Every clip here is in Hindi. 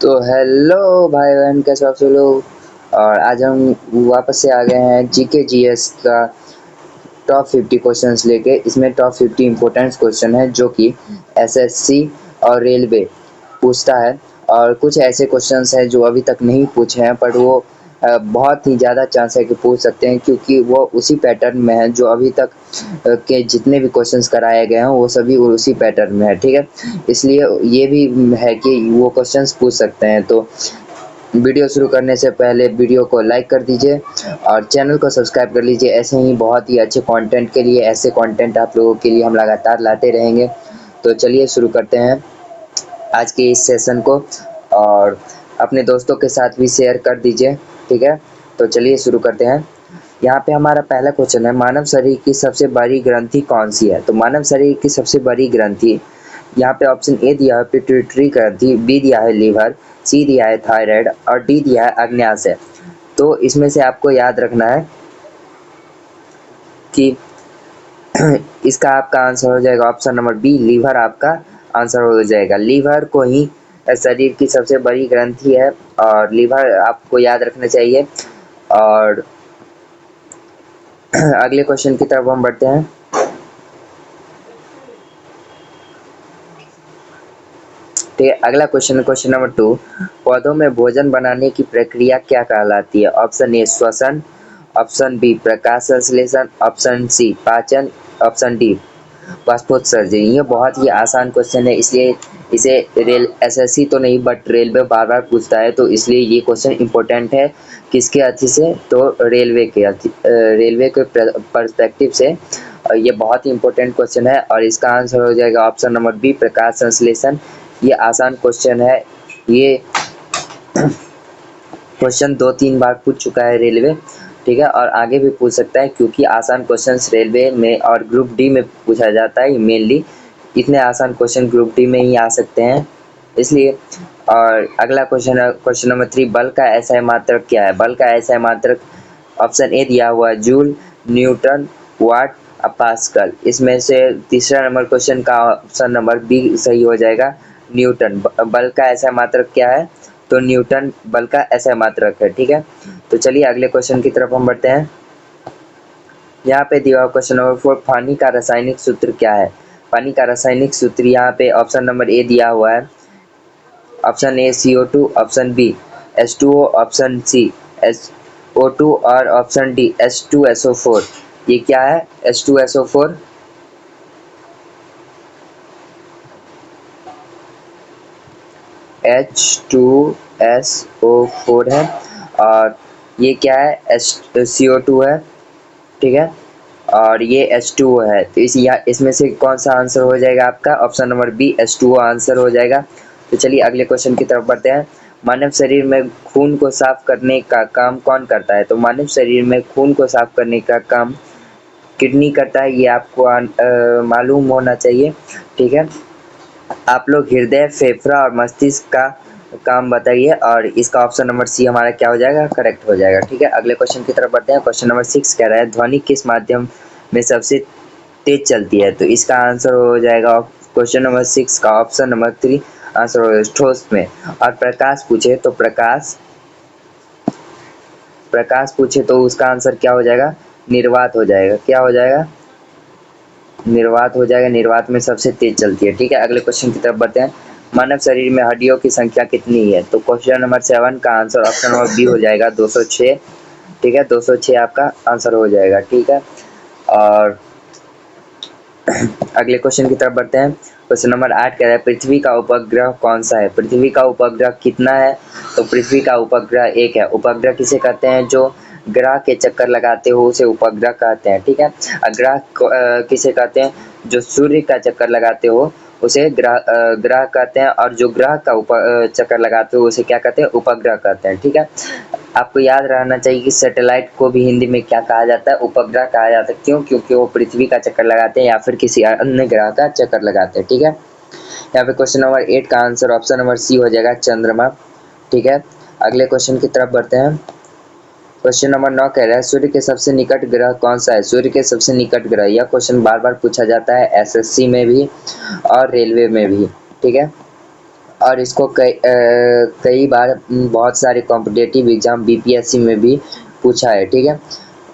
तो हेलो भाई बहन, कैसे हो आप सब लोग। और आज हम वापस से आ गए हैं जीके जीएस का टॉप 50 क्वेश्चंस लेके। इसमें टॉप 50 इम्पोर्टेंट क्वेश्चन है जो कि एसएससी और रेलवे पूछता है। और कुछ ऐसे क्वेश्चंस हैं जो अभी तक नहीं पूछे हैं, पर वो बहुत ही ज़्यादा चांस है कि पूछ सकते हैं, क्योंकि वो उसी पैटर्न में है जो अभी तक के जितने भी क्वेश्चंस कराए गए हैं वो सभी उसी पैटर्न में है। ठीक है, इसलिए ये भी है कि वो क्वेश्चंस पूछ सकते हैं। तो वीडियो शुरू करने से पहले वीडियो को लाइक कर दीजिए और चैनल को सब्सक्राइब कर लीजिए। ऐसे ही बहुत ही अच्छे कंटेंट के लिए, ऐसे कंटेंट आप लोगों के लिए हम लगातार लाते रहेंगे। तो चलिए शुरू करते हैं आज के इस सेशन को, और अपने दोस्तों के साथ भी शेयर कर दीजिए। ठीक है, तो चलिए शुरू करते हैं। यहाँ पे हमारा पहला क्वेश्चन है, मानव शरीर की सबसे बड़ी ग्रंथि कौन सी है। तो मानव शरीर की सबसे बड़ी ग्रंथि, यहाँ पे ऑप्शन ए दिया है पिट्यूटरी ग्रंथि, बी दिया है लीवर, सी दिया है थायराइड और डी दिया है अग्न्याशय। तो इसमें से आपको याद रखना है कि इसका आपका आंसर हो जाएगा ऑप्शन नंबर बी, लीवर आपका आंसर हो जाएगा। लीवर को ही शरीर की सबसे बड़ी ग्रंथि है और लीवर आपको याद रखना चाहिए। और अगले क्वेश्चन की तरफ हम बढ़ते हैं। ठीक है, अगला क्वेश्चन, क्वेश्चन नंबर 2, पौधों में भोजन बनाने की प्रक्रिया क्या कहलाती है। ऑप्शन ए श्वसन, ऑप्शन बी प्रकाश संश्लेषण, ऑप्शन सी पाचन, ऑप्शन डी वाष्पोत्सर्जन। ये बहुत ही आसान क्वेश्चन है, इसलिए इसे रेल एसएससी तो नहीं बट रेलवे बार बार पूछता है, तो इसलिए ये क्वेश्चन इम्पोर्टेंट है। किसके अथी से, तो रेलवे के पर्सपेक्टिव से ये बहुत ही इम्पोर्टेंट क्वेश्चन है। और इसका आंसर हो जाएगा ऑप्शन नंबर बी प्रकाश संश्लेषण। ये आसान क्वेश्चन है, ये क्वेश्चन 2-3 बार पूछ चुका है रेलवे। ठीक है, और आगे भी पूछ सकता है, क्योंकि आसान क्वेश्चंस रेलवे में और ग्रुप डी में पूछा जाता है मेनली। इतने आसान क्वेश्चन ग्रुप डी में ही आ सकते हैं, इसलिए। और अगला क्वेश्चन है क्वेश्चन नंबर 3, बल का एसआई मात्रक क्या है। बल का एसआई मात्रक ऑप्शन ए दिया हुआ है जूल, न्यूटन, वाट, पास्कल। इसमें से तीसरा नंबर क्वेश्चन का ऑप्शन नंबर बी सही हो जाएगा, न्यूटन। बल का एसआई मात्रक क्या है, तो न्यूटन बल का एसआई मात्रक है। ठीक है, तो चलिए अगले क्वेश्चन की तरफ हम बढ़ते हैं। यहाँ पे दिया हुआ क्वेश्चन नंबर 4, पानी का रासायनिक सूत्र क्या है। पानी का रासायनिक सूत्र यहाँ पे ऑप्शन नंबर ए दिया हुआ है, option A CO2, option B H2O, option C SO2 और ऑप्शन डी H2SO4। ये क्या है H2SO4, H2SO4 है। और ये क्या है CO2 है। ठीक है, और ये H2O है। तो इसमें से कौन सा आंसर हो जाएगा आपका, option number B H2O answer हो जाएगा। तो चलिए अगले क्वेश्चन की तरफ बढ़ते हैं। मानव शरीर में खून को साफ करने का काम कौन करता है। तो मानव शरीर में खून को साफ करने का काम किडनी करता है, ये आपको मालूम होना चाहिए। ठीक है, आप लोग हृदय, फेफड़ा और मस्तिष्क का काम बताइए, और इसका ऑप्शन नंबर सी हमारा क्या हो जाएगा, करेक्ट हो जाएगा। ठीक है, अगले क्वेश्चन की तरफ बढ़ते हैं। क्वेश्चन नंबर 6 कह रहा है, ध्वनि किस माध्यम में सबसे तेज चलती है। तो इसका आंसर हो जाएगा क्वेश्चन नंबर 6 का ऑप्शन नंबर 3 आंसर हो जाएगा ठोस में। और प्रकाश पूछे तो प्रकाश पूछे तो उसका आंसर क्या हो जाएगा, निर्वात हो जाएगा। क्या हो जाएगा, निर्वात हो जाएगा। निर्वात में सबसे तेज चलती है। ठीक है, अगले क्वेश्चन की तरफ बढ़ते हैं। मानव शरीर में हड्डियों की संख्या कितनी है। तो क्वेश्चन नंबर 7 का आंसर ऑप्शन नंबर बी हो जाएगा 206। ठीक है, 206 आपका आंसर हो जाएगा। ठीक है, और अगले क्वेश्चन की तरफ बढ़ते हैं। क्वेश्चन नंबर 8 कह रहा है, पृथ्वी का उपग्रह कौन सा है। पृथ्वी का उपग्रह कितना है। तो पृथ्वी का उपग्रह 1 है। उपग्रह किसे कहते हैं, जो ग्रह के चक्कर लगाते हो उसे उपग्रह कहते हैं। ठीक है, ग्रह किसे कहते हैं, जो सूर्य का चक्कर लगाते हो उसे ग्रह कहते हैं, और जो ग्रह का चक्कर लगाते हो उसे क्या कहते हैं, उपग्रह कहते हैं। ठीक है, आपको याद रहना चाहिए कि सैटेलाइट को भी हिंदी में क्या कहा जाता है, उपग्रह कहा जाता है। क्यों, क्योंकि वो पृथ्वी का चक्कर लगाते हैं या फिर किसी अन्य ग्रह का चक्कर लगाते हैं। ठीक है, यहाँ पे क्वेश्चन नंबर 8 का आंसर ऑप्शन नंबर सी हो जाएगा, चंद्रमा। ठीक है, अगले क्वेश्चन की तरफ बढ़ते हैं। क्वेश्चन नंबर 9 कह रहा है, सूर्य के सबसे निकट ग्रह कौन सा है। सूर्य के सबसे निकट ग्रह, यह क्वेश्चन बार बार पूछा जाता है एसएससी में भी और रेलवे में भी। ठीक है, और इसको कई बार बहुत सारे कॉम्पिटिटिव एग्जाम बीपीएससी में भी पूछा है। ठीक है,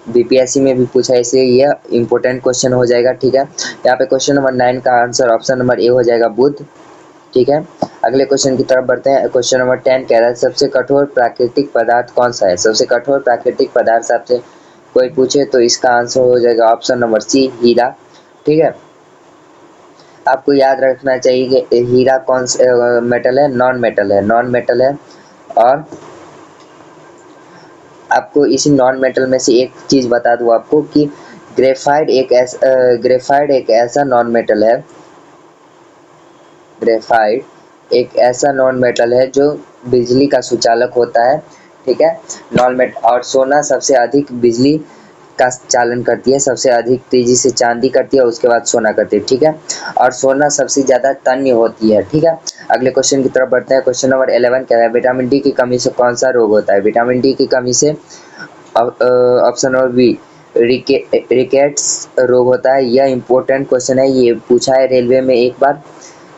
बीपीएससी में भी पूछा है, इसलिए यह इंपॉर्टेंट क्वेश्चन हो जाएगा। ठीक है, यहाँ पे क्वेश्चन नंबर 9 का आंसर ऑप्शन नंबर ए हो जाएगा, बुध। ठीक है, अगले क्वेश्चन की तरफ बढ़ते हैं। क्वेश्चन नंबर 10 कह रहा है सबसे कठोर प्राकृतिक पदार्थ कौन सा है? सबसे कठोर प्राकृतिक पदार्थ आपसे कोई पूछे तो इसका आंसर हो जाएगा ऑप्शन नंबर सी, हीरा। ठीक है, आपको याद रखना चाहिए कि हीरा कौन सा मेटल है? नॉन मेटल है, नॉन मेटल है। और आपको इसी नॉन मेटल में से एक चीज बता दूं आपको कि ग्रेफाइट एक ऐसा नॉन मेटल है, ग्रेफाइट एक ऐसा नॉन मेटल है जो बिजली का सुचालक होता है। ठीक है, नॉन मेटल। और सोना सबसे अधिक बिजली का चालन करती है, सबसे अधिक तेजी से चांदी करती है, उसके बाद सोना करती है। ठीक है, और सोना सबसे ज्यादा तन्य होती है। ठीक है, अगले क्वेश्चन की तरफ बढ़ते हैं। क्वेश्चन नंबर 11 क्या है? विटामिन डी की कमी से कौन सा रोग होता है? विटामिन डी की कमी से ऑप्शन नंबर बी, रिकेट्स रोग होता है। यह इंपॉर्टेंट क्वेश्चन है, ये पूछा है रेलवे में एक बार,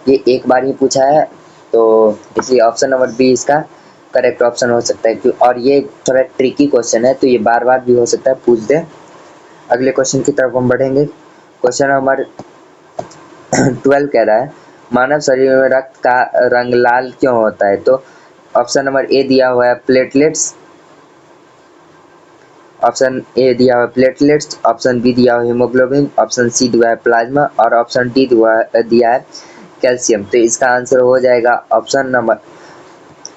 ये एक बार ही पूछा है, तो इसलिए ऑप्शन नंबर बी इसका करेक्ट ऑप्शन हो सकता है। क्यों? और ये थोड़ा ट्रिकी क्वेश्चन है, तो ये बार बार भी हो सकता है पूछ दे। अगले क्वेश्चन की तरफ हम बढ़ेंगे। क्वेश्चन नंबर 12 कह रहा है मानव शरीर में रक्त का रंग लाल क्यों होता है? तो ऑप्शन नंबर ए दिया हुआ है प्लेटलेट्स, ऑप्शन ए दिया हुआ है प्लेटलेट्स, ऑप्शन बी दिया हुआ है हीमोग्लोबिन, ऑप्शन सी दिया है प्लाज्मा, और ऑप्शन डी दिया है कैल्शियम। तो इसका आंसर हो जाएगा ऑप्शन नंबर,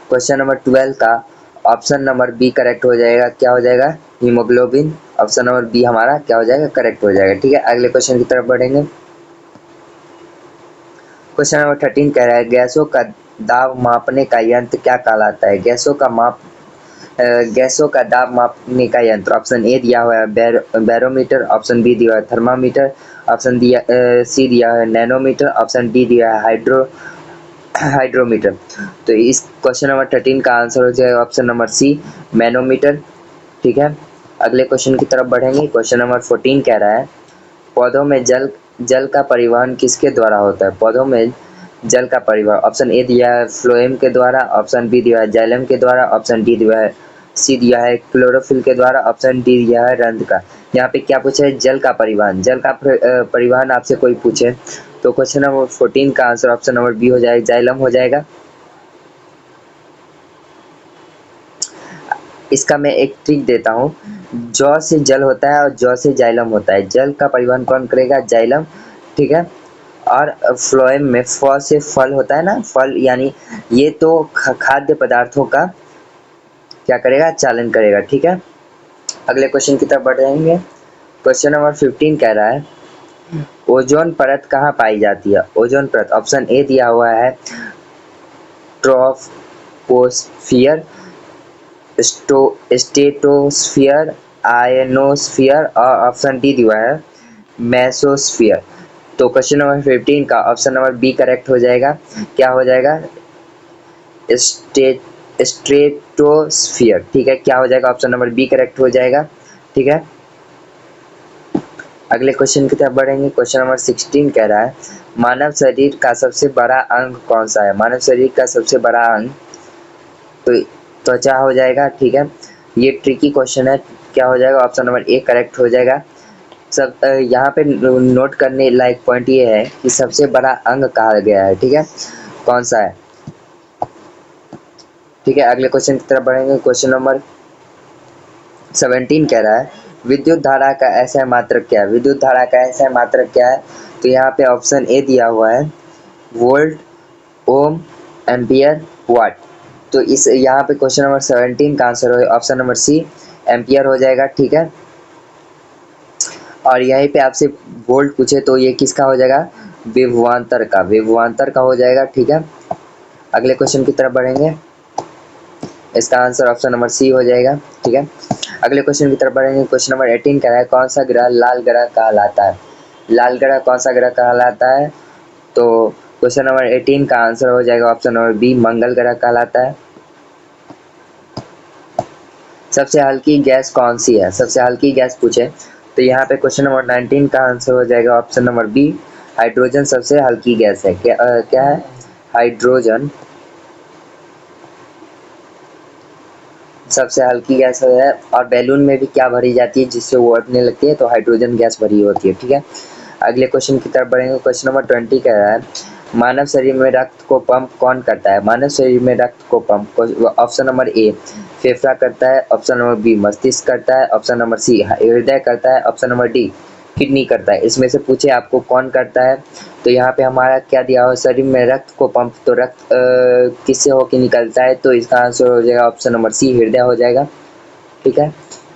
क्वेश्चन नंबर 12 का ऑप्शन नंबर बी करेक्ट हो जाएगा। क्या हो जाएगा? हीमोग्लोबिन। ऑप्शन नंबर बी हमारा क्या हो जाएगा? करेक्ट हो जाएगा। ठीक है, अगले क्वेश्चन की तरफ बढ़ेंगे। क्वेश्चन नंबर 13 कह रहा है गैसों का दाब मापने का यंत्र क्या कहलाता है? गैसों का दाब मापने का यंत्र। ऑप्शन ए दिया हुआ है बैरोमीटर, ऑप्शन बी दिया हुआ है थर्मामीटर, ऑप्शन सी दिया है नैनोमीटर, ऑप्शन डी दिया है हाइड्रोमीटर। तो इस क्वेश्चन नंबर 13 का आंसर हो जाएगा ऑप्शन नंबर सी, मैनोमीटर। ठीक है, अगले क्वेश्चन की तरफ बढ़ेंगे। क्वेश्चन नंबर 14 कह रहा है पौधों में जल का परिवहन किसके द्वारा होता है? पौधों में जल का परिवहन। ऑप्शन ए दिया है फ्लोएम के द्वारा, ऑप्शन बी दिया है जाइलम के द्वारा, ऑप्शन डी दिया है सी दिया है क्लोरोफिल के द्वारा, ऑप्शन डी दिया है रंध्र का। यहाँ पे क्या पूछा है? जल का परिवहन। जल का परिवहन आपसे कोई पूछे तो क्वेश्चन नंबर 14 का आंसर ऑप्शन नंबर बी हो जाएगा, जाइलम हो जाएगा। इसका मैं एक ट्रिक देता हूँ, जौ से जल होता है और जौ से जाइलम होता है। जल का परिवहन कौन करेगा? जाइलम। ठीक है, और फ्लोएम में फ से फल होता है ना, फल यानी ये तो खाद्य पदार्थों का क्या करेगा? चालन करेगा। ठीक है, अगले क्वेश्चन की तरफ बढ़ जाएंगे। क्वेश्चन नंबर 15 कह रहा है ओजोन परत कहाँ पाई जाती है? ओजोन परत। ऑप्शन ए दिया हुआ है ट्रोपोस्फियर, स्टेटोस्फियर, आयनोस्फियर, और ऑप्शन डी दिया है मेसोस्फियर। तो क्वेश्चन नंबर 15 का ऑप्शन नंबर बी करेक्ट हो जाएगा। क्या हो जाएगा? स्ट्रेटोस्फियर। ठीक है, क्या हो जाएगा? ऑप्शन नंबर बी करेक्ट हो जाएगा। ठीक है, अगले क्वेश्चन की तरफ बढ़ेंगे। क्वेश्चन नंबर 16 कह रहा है मानव शरीर का सबसे बड़ा अंग कौन सा है? मानव शरीर का सबसे बड़ा अंग तो त्वचा हो जाएगा। ठीक है, ये ट्रिकी क्वेश्चन है। क्या हो जाएगा? ऑप्शन नंबर ए करेक्ट हो जाएगा। सब यहाँ पे नोट करने लायक पॉइंट ये है कि सबसे बड़ा अंग कहा गया है। ठीक है, कौन सा है? ठीक है, अगले क्वेश्चन की तरफ बढ़ेंगे। क्वेश्चन नंबर 17 कह रहा है विद्युत धारा का ऐसा मात्रक क्या है? विद्युत धारा का ऐसा मात्रक क्या है? तो यहाँ पे ऑप्शन ए दिया हुआ है वोल्ट, ओम, एम्पियर, वाट। तो इस यहाँ पे क्वेश्चन नंबर 17 का आंसर हो ऑप्शन नंबर सी, एम्पियर हो जाएगा। ठीक है, और यहीं पे आपसे वोल्ट पूछे तो ये किसका हो जाएगा? विभवांतर का, विभवांतर का हो जाएगा। ठीक है, अगले क्वेश्चन की तरफ बढ़ेंगे। इसका आंसर ऑप्शन नंबर सी हो जाएगा। ठीक है, अगले क्वेश्चन की तरफ बढ़ेंगे। क्वेश्चन नंबर 18 कह रहा है कौन सा ग्रह लाल ग्रह कहलाता है? लाल ग्रह कौन सा ग्रह कहलाता है? तो क्वेश्चन नंबर 18 का आंसर हो जाएगा ऑप्शन नंबर बी, मंगल ग्रह कहलाता है। सबसे हल्की गैस कौन सी है? सबसे हल्की गैस पूछे तो यहाँ पे क्वेश्चन नंबर 19 का आंसर हो जाएगा ऑप्शन नंबर बी, हाइड्रोजन सबसे हल्की गैस है। क्या है? हाइड्रोजन सबसे हल्की गैस है। और बैलून में भी क्या भरी जाती है जिससे वो उड़ने लगती है, तो हाइड्रोजन गैस भरी होती है। ठीक है, अगले क्वेश्चन की तरफ बढ़ेंगे। क्वेश्चन नंबर 20 कह रहा है, मानव शरीर में रक्त को पंप कौन करता है? मानव शरीर में रक्त को पंप ऑप्शन नंबर ए फेफड़ा करता है, ऑप्शन नंबर बी मस्तिष्क करता है, ऑप्शन नंबर सी हृदय करता है, ऑप्शन नंबर डी किडनी करता है। इसमें से पूछे आपको कौन करता है, तो यहाँ पे हमारा क्या दिया हुआ, शरीर में रक्त को पंप, तो रक्त किससे होकर निकलता है, तो इसका आंसर हो जाएगा ऑप्शन नंबर सी हृदय हो जाएगा। ठीक है,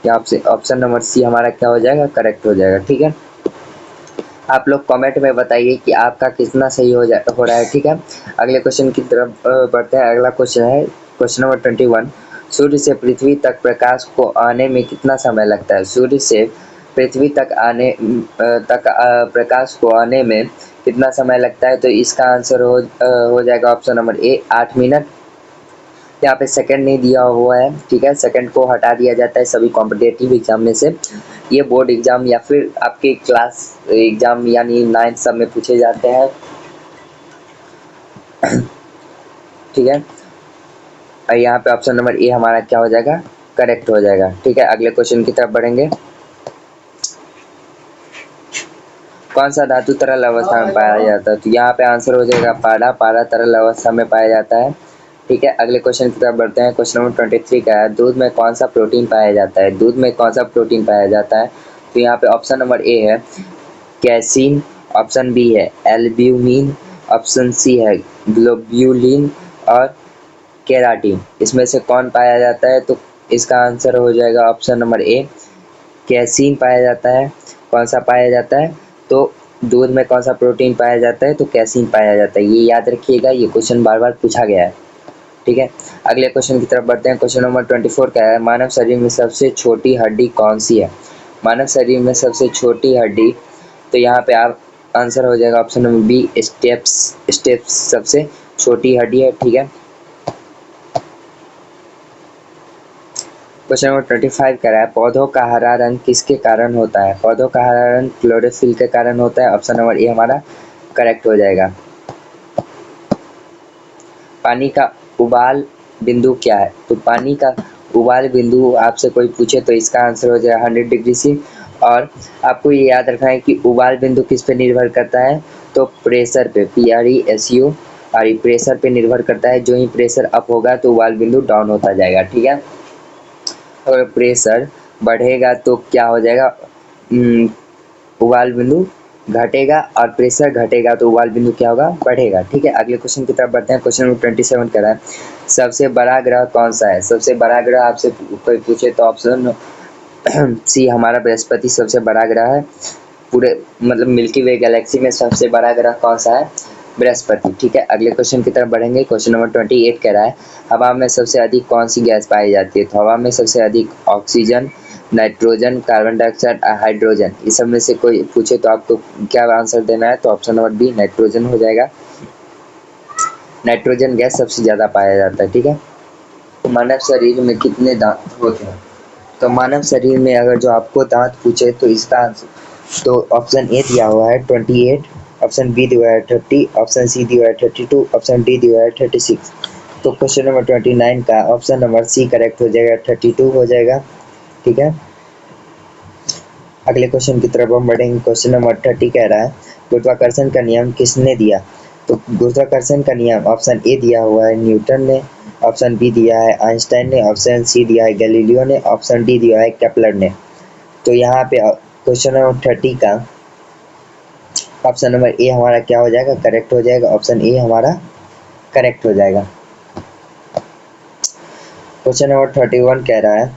यहाँ से ऑप्शन नंबर सी हमारा क्या हो जाएगा, करेक्ट हो जाएगा। ठीक है, आप लोग कमेंट में बताइए कि आपका कितना सही हो रहा है। ठीक है, अगले क्वेश्चन की तरफ बढ़ते हैं। अगला क्वेश्चन है क्वेश्चन नंबर 21, सूर्य से पृथ्वी तक प्रकाश को आने में कितना समय लगता है? सूर्य से पृथ्वी तक प्रकाश को आने में कितना समय लगता है, तो इसका आंसर हो जाएगा ऑप्शन नंबर ए 8 मिनट। यहाँ पे सेकंड नहीं दिया हुआ है। ठीक है, सेकंड को हटा दिया जाता है सभी कॉम्पिटेटिव एग्जाम में से। ये बोर्ड एग्जाम या फिर आपके क्लास एग्जाम यानी 9th सब में पूछे जाते हैं। ठीक है, और यहाँ पे ऑप्शन नंबर ए हमारा क्या हो जाएगा, करेक्ट हो जाएगा। ठीक है, अगले क्वेश्चन की तरफ बढ़ेंगे। कौन सा धातु तरल अवस्था में पाया जाता है, तो यहाँ पे आंसर हो जाएगा पारा। पारा तरल अवस्था में पाया जाता है। ठीक है, अगले क्वेश्चन की तरफ बढ़ते हैं। क्वेश्चन नंबर 23 का है, दूध में कौन सा प्रोटीन पाया जाता है? दूध में कौन सा प्रोटीन पाया जाता है, तो यहाँ पे ऑप्शन नंबर ए है कैसीन, ऑप्शन बी है एल्ब्यूमिन, ऑप्शन सी है ग्लोब्यूलिन और केराटिन। इसमें से कौन पाया जाता है, तो इसका आंसर हो जाएगा ऑप्शन नंबर ए कैसीन पाया जाता है। कौन सा पाया जाता है, तो दूध में कौन सा प्रोटीन पाया जाता है, तो कैसीन पाया जाता है। ये याद रखिएगा, ये क्वेश्चन बार बार पूछा गया है। ठीक है, अगले क्वेश्चन की तरफ बढ़ते हैं। क्वेश्चन नंबर 24 का है, मानव शरीर में सबसे छोटी हड्डी कौन सी है? मानव शरीर में सबसे छोटी हड्डी, तो यहाँ पे आप आंसर हो जाएगा ऑप्शन नंबर बी स्टेप्स सबसे छोटी हड्डी है। ठीक है, क्वेश्चन नंबर 25 कह रहा है, पौधों का हरा रंग किसके कारण होता है? पौधों का हरा रंग क्लोरोफिल के कारण होता है। ऑप्शन नंबर ए हमारा करेक्ट हो जाएगा। पानी का उबाल बिंदु क्या है? तो पानी का उबाल बिंदु आपसे कोई पूछे तो इसका आंसर हो जाएगा 100 डिग्री सी। और आपको ये याद रखना है कि उबाल बिंदु किस पे निर्भर करता है, तो प्रेशर पे, PRESURE प्रेशर पे निर्भर करता है। जो ही प्रेशर अप होगा तो उबाल बिंदु डाउन होता जाएगा। ठीक है, अगर प्रेशर बढ़ेगा तो क्या हो जाएगा, उबाल बिंदु घटेगा, और प्रेशर घटेगा तो उबाल बिंदु क्या होगा, बढ़ेगा। ठीक है, अगले क्वेश्चन की तरफ बढ़ते हैं। क्वेश्चन नंबर 27 कह रहा है, सबसे बड़ा ग्रह कौन सा है? सबसे बड़ा ग्रह आपसे कोई पूछे तो ऑप्शन सी हमारा बृहस्पति सबसे बड़ा ग्रह है। पूरे मतलब मिल्की वे गैलेक्सी में सबसे बड़ा ग्रह कौन सा है, बृहस्पति। ठीक है, अगले क्वेश्चन की तरफ बढ़ेंगे। क्वेश्चन नंबर 28 कह रहा है, हवा में सबसे अधिक कौन सी गैस पाई जाती है? तो हवा में सबसे अधिक oxygen, nitrogen, carbon dioxide, hydrogen. इस सब में से कोई पूछे तो आपको क्या आंसर देना है, तो ऑप्शन नंबर बी नाइट्रोजन हो जाएगा। नाइट्रोजन गैस सबसे ज़्यादा पाया जाता है। ठीक है, मानव शरीर में कितने दांत होते हैं? तो मानव शरीर में अगर जो आपको दांत पूछे तो इसका आंसर, तो ऑप्शन ए दिया हुआ है 28, ऑप्शन बी दिया है 30, ऑप्शन सी दिया है 32, ऑप्शन डी दिया है 36। तो क्वेश्चन नंबर 29 का ऑप्शन नंबर सी करेक्ट हो जाएगा, 32 हो जाएगा। ठीक है, अगले क्वेश्चन की तरफ हम बढ़ेंगे। क्वेश्चन नंबर 30 कह रहा है, गुरुत्वाकर्षण का नियम किसने दिया? तो गुरुत्वाकर्षण का नियम ऑप्शन ए दिया हुआ है न्यूटन ने, ऑप्शन बी दिया है आइंस्टाइन ने, ऑप्शन सी दिया है गैलीलियो ने, ऑप्शन डी दिया है केपलर ने। तो यहाँ पे क्वेश्चन नंबर 30 का ऑप्शन नंबर ए हमारा क्या हो जाएगा, करेक्ट हो जाएगा। ऑप्शन ए हमारा करेक्ट हो जाएगा। क्वेश्चन नंबर 31 कह रहा है,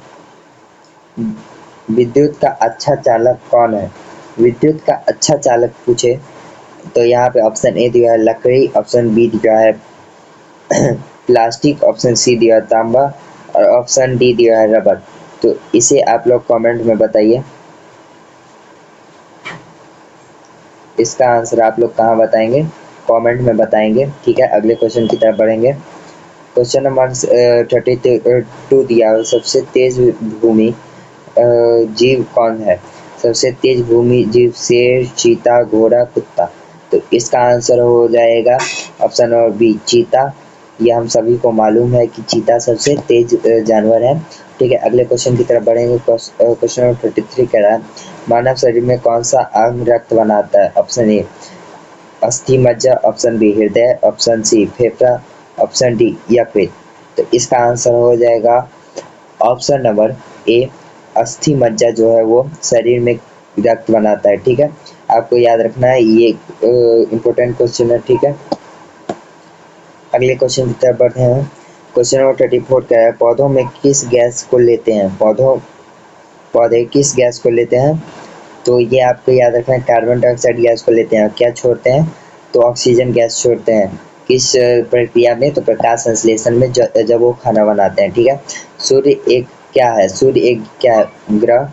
विद्युत का अच्छा चालक कौन है? विद्युत का अच्छा चालक पूछे तो यहाँ पे ऑप्शन ए दिया है लकड़ी, ऑप्शन बी दिया है प्लास्टिक, ऑप्शन सी दिया है तांबा और ऑप्शन डी दिया है रबर। तो इसे आप लोग कमेंट में बताइए, इसका आंसर आप लोग कहाँ बताएंगे, कमेंट में बताएंगे। ठीक है, अगले क्वेश्चन की तरफ बढ़ेंगे। क्वेश्चन नंबर 32 दिया है, सबसे तेज भूमि जीव कौन है? सबसे तेज भूमि जीव शेर, चीता, घोड़ा, कुत्ता। तो इसका आंसर हो जाएगा ऑप्शन नंबर बी चीता। ये हम सभी को मालूम है कि चीता सबसे तेज जानवर है। ठीक है, अगले क्वेश्चन की तरफ बढ़ेंगे। क्वेश्चन नंबर 33 कह रहा है मानव शरीर में कौन सा अंग रक्त बनाता है? ऑप्शन ए अस्थि मज्जा, ऑप्शन बी हृदय, ऑप्शन सी फेफड़ा, ऑप्शन डी यकृत। तो इसका आंसर हो जाएगा ऑप्शन नंबर ए अस्थि मज्जा जो है वो शरीर में रक्त बनाता है। ठीक है, आपको याद रखना है, ये इम्पोर्टेंट क्वेश्चन है। ठीक है, अगले क्वेश्चन की तरफ बढ़ते हैं। क्वेश्चन नंबर 34 क्या है पौधों में किस गैस को लेते हैं? पौधे किस गैस को लेते हैं? तो ये आपको याद रखना है, कार्बन डाइऑक्साइड गैस को लेते हैं। क्या छोड़ते हैं? तो ऑक्सीजन गैस छोड़ते हैं। किस प्रक्रिया में? तो प्रकाश संश्लेषण में, जब वो खाना बनाते हैं। ठीक है, सूर्य एक क्या है? सूर्य एक क्या है? ग्रह,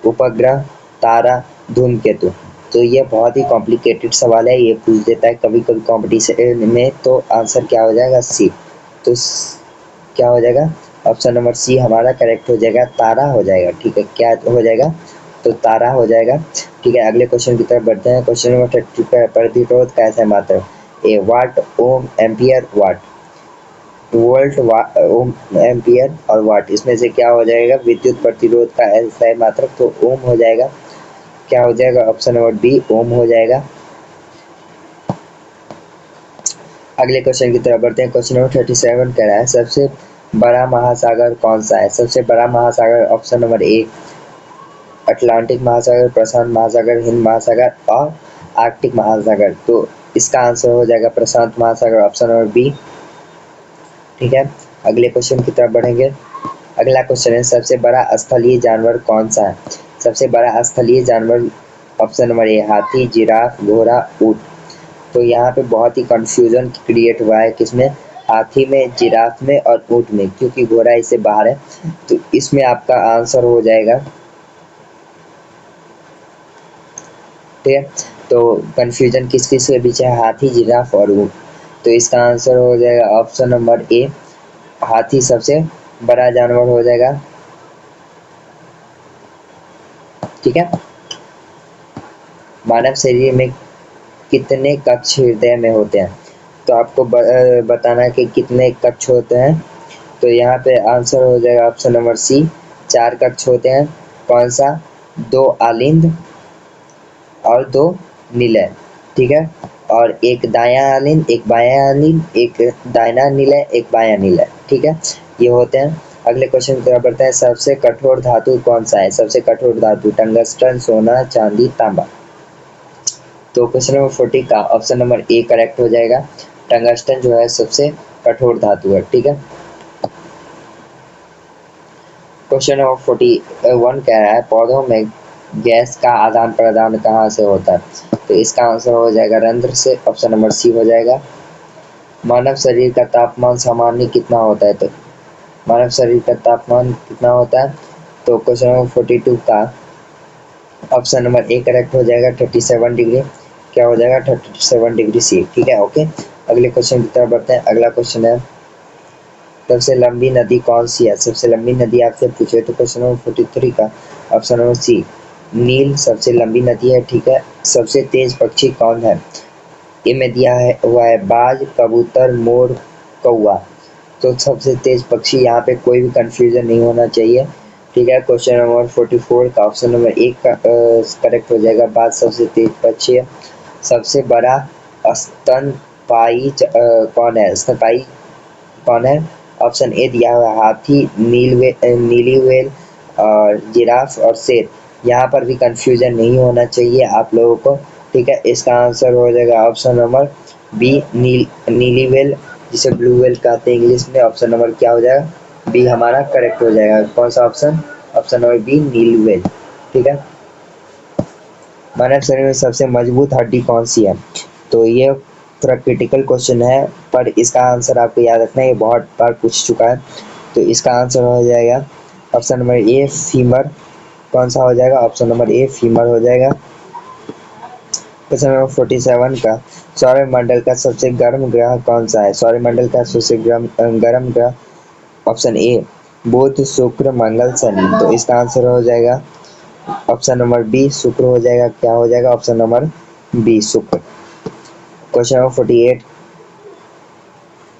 उपग्रह, तारा, धूमकेतु। तो ये बहुत ही कॉम्प्लिकेटेड सवाल है, ये पूछ देता है कभी कभी कंपटीशन में। तो आंसर क्या हो जाएगा? सी। तो क्या हो जाएगा? ऑप्शन नंबर सी हमारा करेक्ट हो जाएगा, तारा हो जाएगा। ठीक है, क्या हो जाएगा? तो तारा हो जाएगा। ठीक है, अगले क्वेश्चन की तरफ बढ़ते हैं। क्वेश्चन नंबर 30 पर प्रतिरोध कैसे मात्रा? ए वाट, ओम, एम्पियर, वाट। वोल्ट, ओम, एम्पियर और वाट, इसमें से क्या हो जाएगा? विद्युत प्रतिरोध का ऐसा मात्रक, तो ओम हो जाएगा। क्या हो जाएगा? ऑप्शन नंबर बी ओम हो जाएगा। अगले क्वेश्चन की तरफ बढ़ते हैं। क्वेश्चन नंबर 37 कह रहा है सबसे बड़ा महासागर कौन सा है? सबसे बड़ा महासागर ऑप्शन नंबर ए अटलांटिक महासागर, प्रशांत महासागर, हिंद महासागर और आर्कटिक महासागर। तो इसका आंसर हो जाएगा प्रशांत महासागर, ऑप्शन नंबर बी। ठीक है, अगले क्वेश्चन की तरफ बढ़ेंगे। अगला क्वेश्चन है सबसे बड़ा स्थलीय जानवर कौन सा है? सबसे बड़ा स्थलीय जानवर ऑप्शन नंबर ए हाथी, जिराफ, घोड़ा, ऊंट। तो यहाँ पे बहुत ही कंफ्यूजन क्रिएट हुआ है, किसमें? हाथी में, जिराफ में और ऊंट में, क्योंकि घोड़ा इससे बाहर है। तो इसमें आपका आंसर हो जाएगा। ठीक है, तो कंफ्यूजन किस किस के बीच है? हाथी, जिराफ और ऊंट। तो इसका आंसर हो जाएगा ऑप्शन नंबर ए हाथी सबसे बड़ा जानवर हो जाएगा। ठीक है, मानव शरीर में कितने कक्ष हृदय में होते हैं? तो आपको बताना है कि कितने कक्ष होते हैं। तो यहाँ पे आंसर हो जाएगा ऑप्शन नंबर सी 4 कक्ष होते हैं। कौन सा? 2 आलिंद और 2 निलय। ठीक है, और एक दायां आलिंद, एक बायां आलिंद, एक दाहिना निलय, एक बायां निलय। ठीक है, ये होते हैं। अगले क्वेश्चन की तरफ बढ़ते हैं। सबसे कठोर धातु कौन सा है? सबसे कठोर धातु टंगस्टन, सोना, चांदी, तांबा। तो क्वेश्चन नंबर 40 का ऑप्शन नंबर ए करेक्ट हो जाएगा। टंगस्टन जो है सबसे कठोर धातु है। ठीक है, क्वेश्चन नंबर 41 कह रहा है पौधों में गैस का आदान प्रदान कहाँ से होता है? तो इसका आंसर हो जाएगा रंध्र से, ऑप्शन नंबर सी हो जाएगा। मानव शरीर का तापमान सामान्य कितना होता है? तो मानव शरीर का तापमान कितना होता है? तो क्वेश्चन नंबर 42 का ऑप्शन नंबर ए करेक्ट हो जाएगा 37 डिग्री। क्या हो जाएगा? 37 डिग्री सी। ठीक है, ओके, अगले क्वेश्चन की तरफ बढ़ते हैं। अगला क्वेश्चन है सबसे लंबी नदी कौन सी है? सबसे लंबी नदी आपसे पूछे तो क्वेश्चन नंबर 43 का ऑप्शन नंबर सी नील सबसे लंबी नदी है। ठीक है, सबसे तेज पक्षी कौन है? ए में दिया है हुआ है बाज, कबूतर, मोर, कौवा। तो सबसे तेज पक्षी, यहाँ पे कोई भी कंफ्यूजन नहीं होना चाहिए। ठीक है, क्वेश्चन नंबर 44 का ऑप्शन नंबर एक करेक्ट हो जाएगा, बाज सबसे तेज पक्षी है। सबसे बड़ा स्तनपायी कौन है? स्तनपायी कौन है? ऑप्शन ए दिया हुआ है हाथी, नीली व्हेल और जिराफ और शेर। यहाँ पर भी कंफ्यूजन नहीं होना चाहिए आप लोगों को। ठीक है, इसका आंसर हो जाएगा ऑप्शन नंबर बी नीली व्हेल, जिसे ब्लू व्हेल कहते हैं इंग्लिश में। ऑप्शन नंबर क्या हो जाएगा? बी हमारा करेक्ट हो जाएगा। कौन सा ऑप्शन? ऑप्शन नंबर बी नीली व्हेल। ठीक है, मानव शरीर में सबसे मजबूत हड्डी कौन सी है? तो ये थोड़ा क्रिटिकल क्वेश्चन है, पर इसका आंसर आपको याद रखना है, ये बहुत बार पूछ चुका है। तो इसका आंसर हो जाएगा ऑप्शन नंबर ए फीमर। कौन सा हो जाएगा? ऑप्शन नंबर ए फीमर हो जाएगा। क्वेश्चन नंबर 47 का सौरमंडल का सबसे गर्म ग्रह कौन सा है? सौरमंडल का सबसे गर्म ग्रह ऑप्शन ए बुध, शुक्र, मंगल, शनि। तो इसका आंसर हो जाएगा ऑप्शन नंबर बी शुक्र हो जाएगा। क्या हो जाएगा? ऑप्शन नंबर बी शुक्र। क्वेश्चन नंबर 48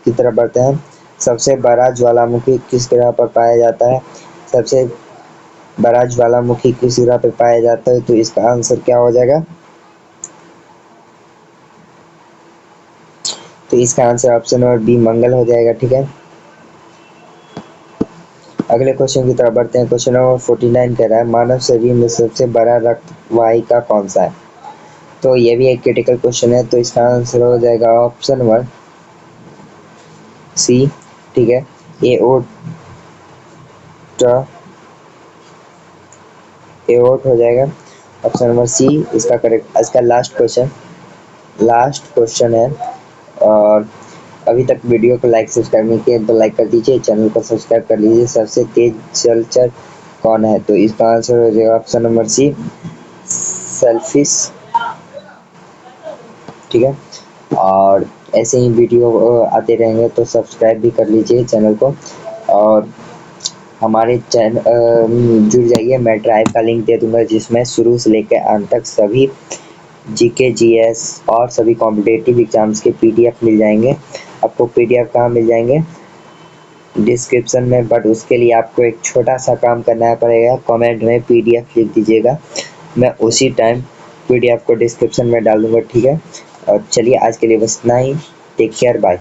की तरफ बढ़ते हैं। सबसे बड़ा ज्वालामुखी किस ग्रह पर पाया जाता है? सबसे बड़ा ज्वालामुखी किस ग्रह पर पाया जाता है? तो इसका आंसर क्या हो जाएगा? तो इसका आंसर ऑप्शन नंबर बी मंगल हो जाएगा। ठीक है, अगले क्वेश्चन की तरफ बढ़ते हैं। क्वेश्चन नंबर 49 कह रहा है मानव शरीर में सबसे बड़ा रक्त वाहिका कौन सा है? तो ये भी एक क्रिटिकल क्वेश्चन है, तो इसका आंसर हो जाएगा ऑप्शन नंबर सी। ठीक है, एओर्ट हो जाएगा ऑप्शन नंबर सी इसका करेक्ट। इसका लास्ट क्वेश्चन है। और अभी तक वीडियो को लाइक सब्सक्राइब नहीं किया तो लाइक कर दीजिए, चैनल को सब्सक्राइब कर लीजिए। सबसे तेज जलचर कौन है? तो इसका आंसर हो जाएगा ऑप्शन नंबर सी सेल्फिश। ठीक है, और ऐसे ही वीडियो आते रहेंगे तो सब्सक्राइब भी कर लीजिए चैनल को, और हमारे चैनल जुड़ जाइए। मैं ड्राइव का लिंक दे दूंगा जिसमें शुरू से लेकर अंत तक सभी जीके जीएस और सभी कॉम्पिटेटिव एग्जाम्स के पीडीएफ मिल जाएंगे। आपको पीडीएफ कहाँ मिल जाएंगे? डिस्क्रिप्शन में, बट उसके लिए आपको एक छोटा सा काम करना पड़ेगा। कमेंट में पीडीएफ लिख दीजिएगा, मैं उसी टाइम पीडीएफ को डिस्क्रिप्शन में डाल दूंगा। ठीक है, और चलिए आज के लिए बस इतना ही। Take care, bye.